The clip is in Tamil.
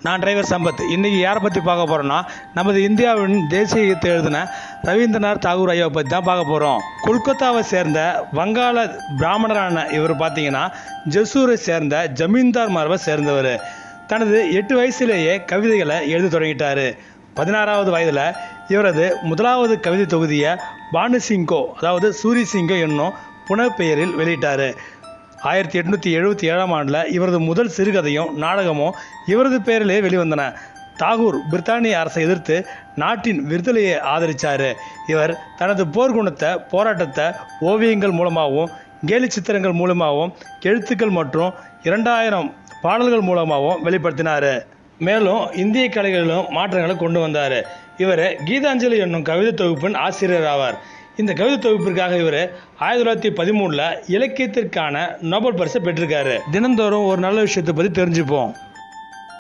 நான் டிரைவர் சம்பத். இன்றைக்கி யாரை பற்றி பார்க்க போகிறோன்னா, நமது இந்தியாவின் தேசிய கீதத்தை எழுதின ரவீந்திரநாத் தாகூர் ஐயாவை பற்றி தான் பார்க்க போகிறோம். கொல்கத்தாவை சேர்ந்த வங்காள பிராமணரான இவர் பார்த்தீங்கன்னா ஜெசூரை சேர்ந்த ஜமீன்தார் மரபை சேர்ந்தவர். தனது 8 வயசுலேயே கவிதைகளை எழுத தொடங்கிட்டார். 16வது வயதில் இவரது முதலாவது கவிதை தொகுதியை பானுசிங்கோ அதாவது சூரி சிங்கோ என்னும் புனைப்பெயரில் வெளியிட்டார். 1877ஆம் ஆண்டில் இவரது முதல் சிறுகதையும் நாடகமும் இவரது பெயரிலே வெளிவந்தன. தாகூர் பிரித்தானிய அரசை எதிர்த்து நாட்டின் விடுதலையை ஆதரித்தார். இவர் தனது போர்க்குணத்தை போராட்டத்தை ஓவியங்கள் மூலமாகவும் கேலி சித்திரங்கள் மூலமாகவும் எழுத்துக்கள் மற்றும் 2000 பாடல்கள் மூலமாகவும் வெளிப்படுத்தினார். மேலும் இந்திய கலைகளிலும் மாற்றங்களை கொண்டு வந்தார். இவர் கீதாஞ்சலி என்னும் கவிதை தொகுப்பின் ஆசிரியர் ஆவார். இந்த கவிதை தொகுப்பிற்காக இவர் 1913 இலக்கியத்திற்கான நோபல் பரிசை பெற்றிருக்காரு. தினந்தோறும் ஒரு நல்ல விஷயத்தை பற்றி தெரிஞ்சுப்போம்.